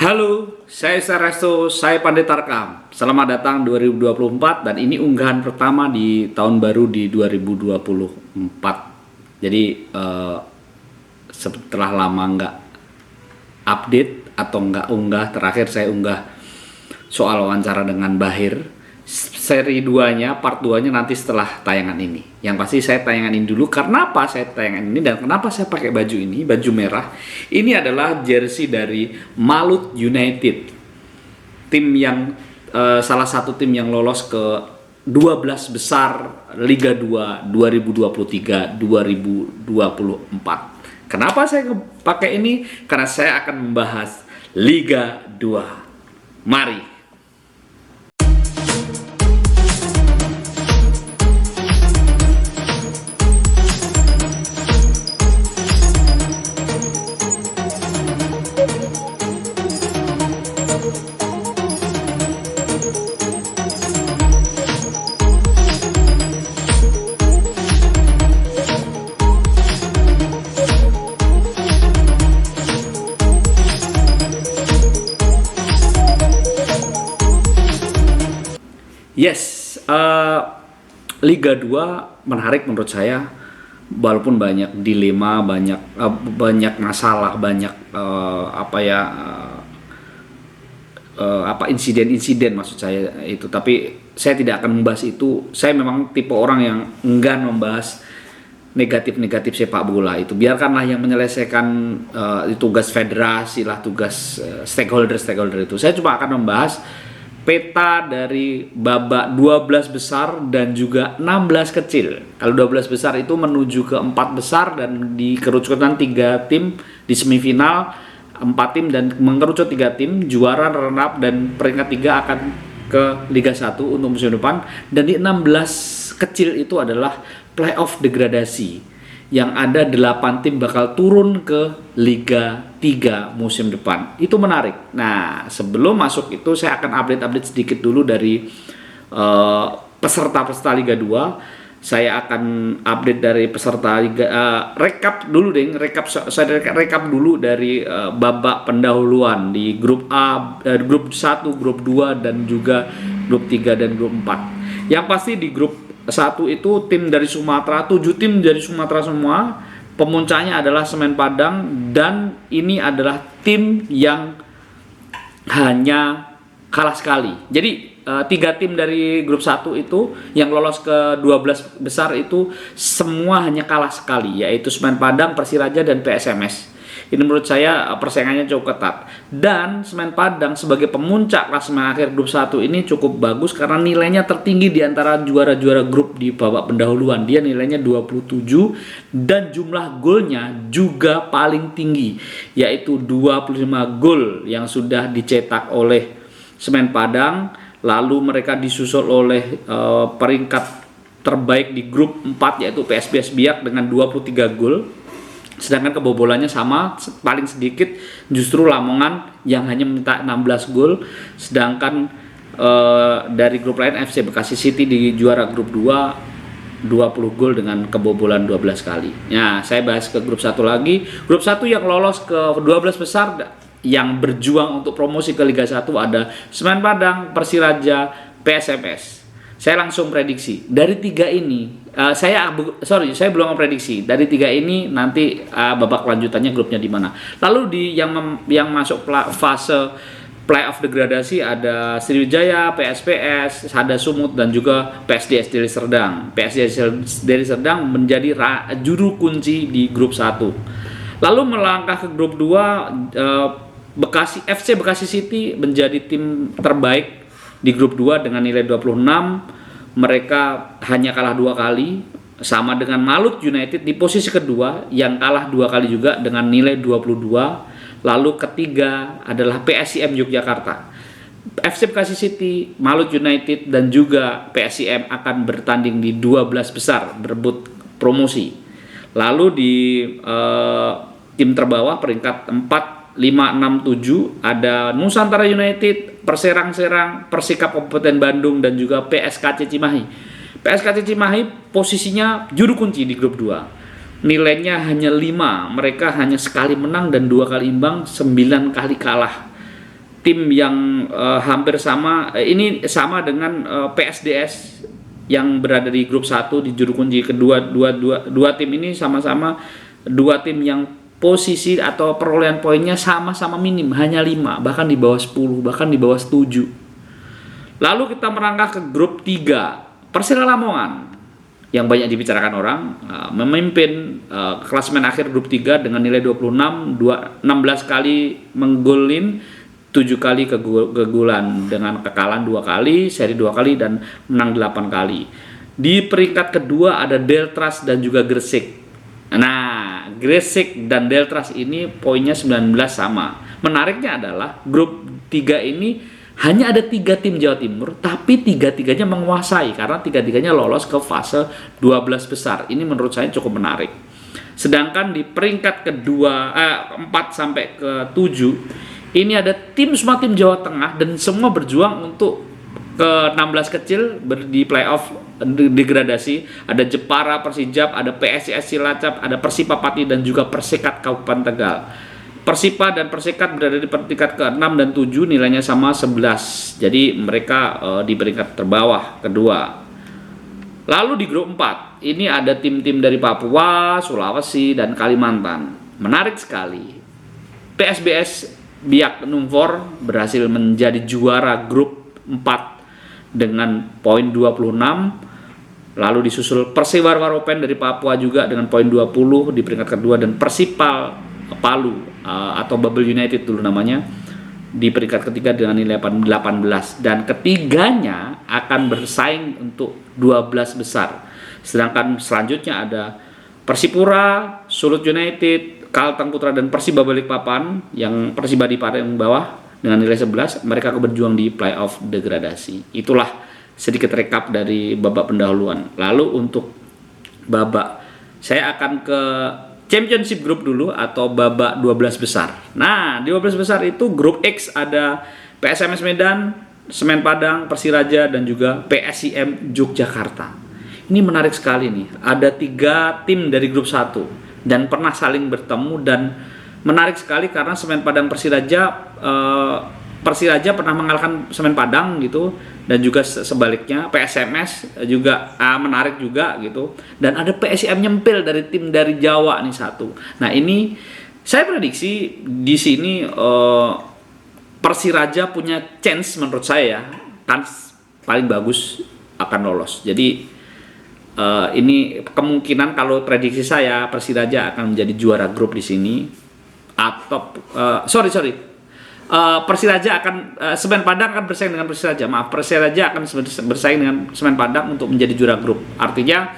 Halo, saya Saresto, saya Pandit Tarkam. Selamat datang 2024 dan ini unggahan pertama di tahun baru di 2024. Jadi setelah lama nggak update atau nggak unggah, terakhir saya unggah soal wawancara dengan Bahir. Seri 2-nya, part 2-nya nanti setelah tayangan ini. Yang pasti saya tayangan ini dulu. Kenapa saya tayangan ini dan kenapa saya pakai baju ini, baju merah. Ini adalah jersey dari Malut United. Tim yang salah satu tim yang lolos ke 12 besar Liga 2 2023-2024. Kenapa saya pakai ini? Karena saya akan membahas Liga 2. Mari. Yes, Liga 2 menarik menurut saya, walaupun banyak dilema, banyak masalah, banyak insiden-insiden maksud saya itu. Tapi saya tidak akan membahas itu. Saya memang tipe orang yang enggan membahas negatif-negatif sepak bola itu. Biarkanlah yang menyelesaikan tugas federasi lah, tugas stakeholder itu. Saya cuma akan membahas peta dari babak 12 besar dan juga 16 kecil. Kalau 12 besar itu menuju ke 4 besar dan dikerucutkan 3 tim di semifinal, 4 tim dan mengerucut 3 tim, juara, runner up dan peringkat 3 akan ke Liga 1 untuk musim depan. Dan di 16 kecil itu adalah playoff degradasi. Yang ada 8 tim bakal turun ke Liga 3 musim depan. Itu menarik. Nah, sebelum masuk itu saya akan update sedikit dulu dari peserta-peserta Liga 2. Saya akan update dari peserta Liga, rekap dulu dari babak pendahuluan di grup A, grup 1, grup 2 dan juga grup 3 dan grup 4. Yang pasti di grup 1 itu tim dari Sumatera, 7 tim dari Sumatera semua. Pemuncaknya adalah Semen Padang dan ini adalah tim yang hanya kalah sekali. Jadi 3 tim dari grup 1 itu yang lolos ke 12 besar itu semua hanya kalah sekali, yaitu Semen Padang, Persiraja dan PSMS. Ini menurut saya persaingannya cukup ketat. Dan Semen Padang sebagai pemuncak klasemen akhir grup 1 ini cukup bagus karena nilainya tertinggi di antara juara-juara grup di babak pendahuluan. Dia nilainya 27 dan jumlah golnya juga paling tinggi, yaitu 25 gol yang sudah dicetak oleh Semen Padang. Lalu mereka disusul oleh peringkat terbaik di grup 4 yaitu PSBS Biak dengan 23 gol. Sedangkan kebobolannya sama, paling sedikit justru Lamongan yang hanya minta 16 gol. Sedangkan dari grup lain FC Bekasi City di juara grup 2 20 gol dengan kebobolan 12 kali. Nah, saya bahas ke grup 1 lagi. Grup 1 yang lolos ke 12 besar yang berjuang untuk promosi ke Liga 1 ada Semen Padang, Persiraja, PSMS. Saya langsung prediksi dari 3 ini. Saya belum memprediksi dari 3 ini nanti babak lanjutannya grupnya di mana. Lalu di yang masuk fase playoff degradasi ada Sriwijaya, PSPS, Sada Sumut dan juga PSDS Deli Serdang. PSDS Deli Serdang menjadi juru kunci di grup 1. Lalu melangkah ke grup 2, FC Bekasi City menjadi tim terbaik di grup 2 dengan nilai 26. Mereka hanya kalah 2 kali, sama dengan Malut United di posisi kedua yang kalah 2 kali juga dengan nilai 22. Lalu ketiga adalah PSIM Yogyakarta. FC Bekasi City, Malut United dan juga PSIM akan bertanding di 12 besar berebut promosi. Lalu di tim terbawah peringkat 4, 5, 6, 7 ada Nusantara United, Perserang-Serang, Persikap Kabupaten Bandung dan juga PSKC Cimahi. PSKC Cimahi posisinya juru kunci di grup 2. Nilainya hanya 5, mereka hanya sekali menang dan 2 kali imbang, 9 kali kalah. tim yang hampir sama. Ini sama dengan PSDS yang berada di grup 1 di juru kunci kedua. Dua tim ini sama-sama dua tim yang posisi atau perolehan poinnya sama-sama minim, hanya 5, bahkan di bawah 10, bahkan di bawah 7. Lalu kita merangkak ke grup 3, Persela Lamongan yang banyak dibicarakan orang, memimpin klasemen akhir grup 3 dengan nilai 26, 16 kali menggolin, 7 kali kegolan dengan kekalahan 2 kali, seri 2 kali, dan menang 8 kali. Di peringkat kedua ada Deltras dan juga Gresik. Nah, Gresik dan Deltras ini poinnya 19 sama. Menariknya adalah grup 3 ini hanya ada 3 tim Jawa Timur, tapi 3-tiganya menguasai karena 3-tiganya lolos ke fase 12 besar. Ini menurut saya cukup menarik. Sedangkan di peringkat kedua 4 sampai ke 7 ini ada semua tim Jawa Tengah dan semua berjuang untuk ke 16 kecil di playoff degradasi. Ada Jepara, Persijap, ada PSIS Cilacap, ada Persipa Pati, dan juga Persikat Kabupaten Tegal. Persipa dan Persikat berada di peringkat ke-6 dan 7, nilainya sama 11. Jadi mereka di peringkat terbawah kedua. Lalu di grup 4, ini ada tim-tim dari Papua, Sulawesi, dan Kalimantan. Menarik sekali. PSBS Biak Numfor berhasil menjadi juara grup 4 dengan poin 26. Lalu disusul Persewar Waropen dari Papua juga dengan poin 20 di peringkat kedua, dan Persipal Palu atau Bubble United dulu namanya di peringkat ketiga dengan nilai 18, dan ketiganya akan bersaing untuk 12 besar. Sedangkan selanjutnya ada Persipura, Sulut United, Kalteng Putra, dan Persiba Balikpapan yang Persiba di paling bawah dengan nilai 11. Mereka akan berjuang di playoff degradasi. Itulah sedikit rekap dari babak pendahuluan. Lalu untuk babak, saya akan ke Championship Group dulu atau babak 12 besar. Nah, di 12 besar itu grup X ada PSMS Medan, Semen Padang, Persiraja, dan juga PSIM Yogyakarta. Ini menarik sekali nih. Ada 3 tim dari grup 1 dan pernah saling bertemu, dan menarik sekali karena Semen Padang Persiraja pernah mengalahkan Semen Padang gitu, dan juga sebaliknya PSMS juga menarik juga gitu, dan ada PSIM nyempil dari tim dari Jawa nih satu. Nah, ini saya prediksi di sini Persiraja punya chance menurut saya, kans paling bagus akan lolos. Jadi ini kemungkinan kalau prediksi saya Persiraja akan menjadi juara grup di sini, atau Persiraja akan Semen Padang akan bersaing dengan Persiraja. Persiraja akan bersaing dengan Semen Padang untuk menjadi juara grup. Artinya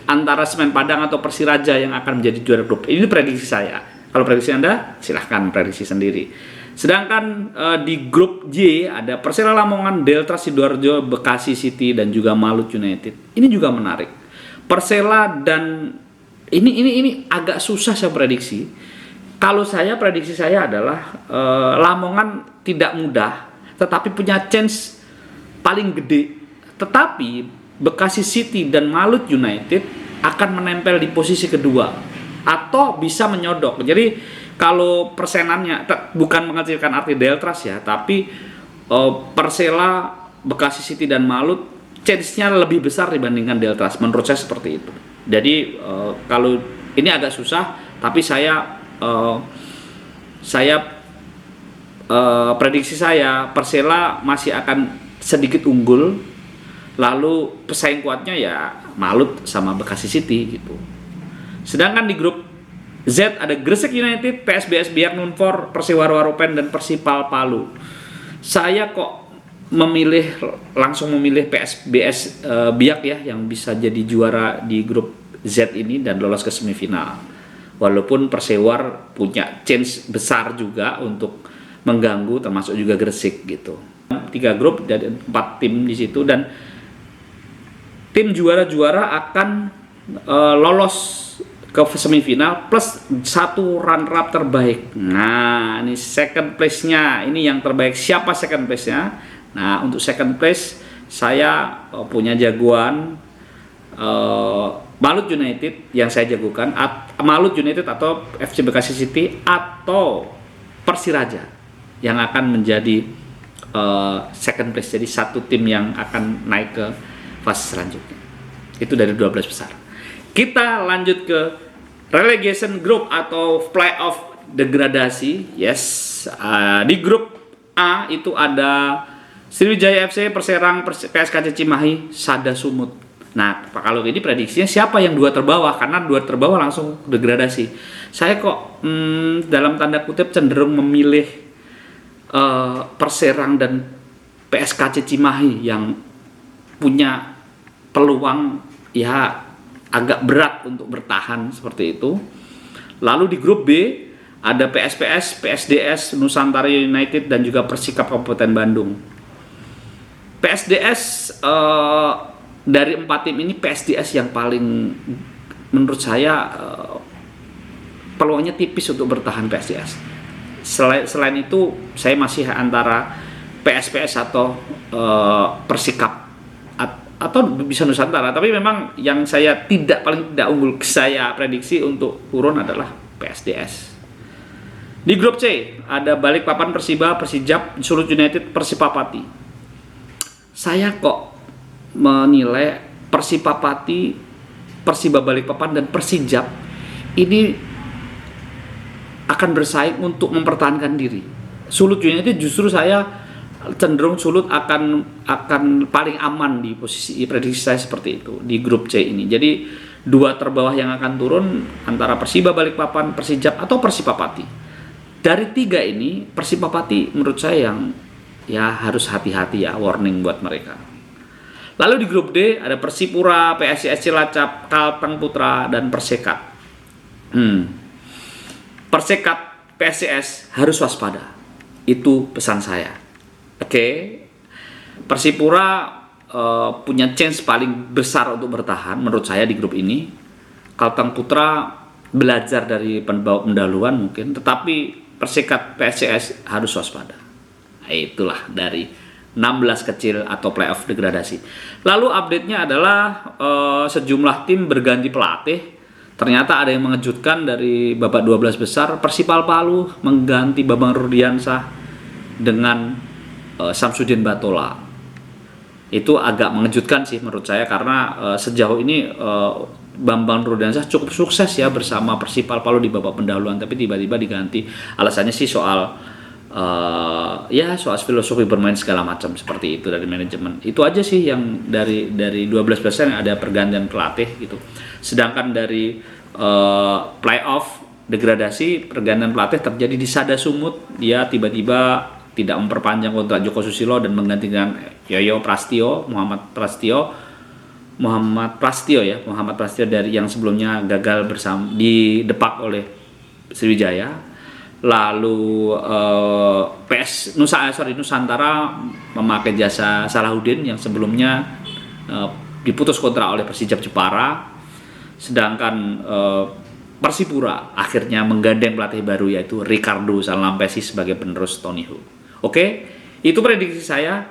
antara Semen Padang atau Persiraja yang akan menjadi juara grup. Ini prediksi saya. Kalau prediksi Anda, silahkan prediksi sendiri. Sedangkan di grup J ada Persela Lamongan, Deltras Sidoarjo, Bekasi City, dan juga Malut United. Ini juga menarik. Persela dan ini agak susah saya prediksi. Kalau saya, prediksi saya adalah Lamongan tidak mudah, tetapi punya chance paling gede. Tetapi Bekasi City dan Malut United akan menempel di posisi kedua atau bisa menyodok. Jadi kalau persenannya bukan mengecilkan arti Deltras ya, tapi Persela, Bekasi City, dan Malut chance-nya lebih besar dibandingkan Deltras. Menurut saya seperti itu. Jadi kalau ini agak susah, tapi prediksi saya Persela masih akan sedikit unggul, lalu pesaing kuatnya ya Malut sama Bekasi City gitu. Sedangkan di grup Z ada Gresik United, PSBS Biak Numfor, Persewar Waropen, dan Persipal Palu. Saya kok langsung memilih PSBS Biak ya, yang bisa jadi juara di grup Z ini dan lolos ke semifinal. Walaupun Persewar punya chance besar juga untuk mengganggu, termasuk juga Gresik gitu. 3 grup dan 4 tim di situ, dan tim juara-juara akan lolos ke semifinal plus 1 runner-up terbaik. Nah, ini second place-nya, ini yang terbaik. Siapa second place-nya? Nah, untuk second place saya punya jagoan Malut United yang saya jagokan, Malut United atau FC Bekasi City atau Persiraja. yang akan menjadi second place, jadi satu tim yang akan naik ke fase selanjutnya. Itu dari 12 besar. Kita lanjut ke relegation group atau playoff degradasi. Yes, di grup A itu ada Sriwijaya FC, Perserang, PSKC Cimahi, Sada Sumut. Nah, kalau ini prediksinya siapa yang 2 terbawah, karena 2 terbawah langsung degradasi. Saya kok dalam tanda kutip cenderung memilih Perserang dan PSKC Cimahi yang punya peluang ya agak berat untuk bertahan seperti itu. Lalu di grup B ada PSPS, PSDS, Nusantara United dan juga Persikap Kabupaten Bandung. PSDS dari 4 tim ini PSDS yang paling menurut saya peluangnya tipis untuk bertahan PSDS. Selain itu saya masih antara PSPS atau Persikap atau bisa Nusantara, tapi memang yang saya paling tidak unggul, saya prediksi untuk turun adalah PSDS. Di grup C ada Balikpapan, Persiba, Persijap, Sulut United, Persipapati. Saya kok menilai Persipapati, Persiba Balikpapan dan Persijap ini akan bersaing untuk mempertahankan diri. Sulut United justru saya cenderung Sulut akan paling aman di posisi prediksi saya seperti itu di grup C ini. Jadi 2 terbawah yang akan turun antara Persiba Balikpapan, Persijap atau Persipapati. Dari 3 ini Persipapati menurut saya yang ya harus hati-hati ya, warning buat mereka. Lalu di grup D ada Persipura, PSIS Cilacap, Kalteng Putra dan Persekat. Persekat, PSIS harus waspada. Itu pesan saya. Oke. Persipura punya chance paling besar untuk bertahan menurut saya di grup ini. Kalteng Putra belajar dari pendahuluan mungkin, tetapi Persekat, PSIS harus waspada. Nah, itulah dari 16 kecil atau playoff degradasi. Lalu update-nya adalah sejumlah tim berganti pelatih. Ternyata ada yang mengejutkan dari babak 12 besar. Persipal Palu mengganti Bambang Rudiansah dengan Samsudin Batola. Itu agak mengejutkan sih menurut saya, karena sejauh ini Bambang Rudiansah cukup sukses ya bersama Persipal Palu di babak pendahuluan, tapi tiba-tiba diganti. Alasannya sih soal soal filosofi bermain segala macam seperti itu dari manajemen. Itu aja sih yang dari 12% yang ada pergantian pelatih gitu. Sedangkan dari playoff degradasi, pergantian pelatih terjadi di Sada Sumut. Dia tiba-tiba tidak memperpanjang kontrak Joko Susilo dan menggantikan Muhammad Prastio dari yang sebelumnya gagal didepak oleh Sriwijaya. Lalu Nusantara memakai jasa Salahuddin yang sebelumnya diputus kontrak oleh Persijap Jepara. Sedangkan Persipura akhirnya menggandeng pelatih baru yaitu Ricardo Salampesi sebagai penerus Tony Hu. Oke, itu prediksi saya.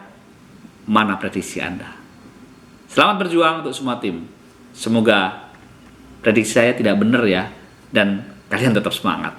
Mana prediksi Anda? Selamat berjuang untuk semua tim. Semoga prediksi saya tidak benar ya, dan kalian tetap semangat.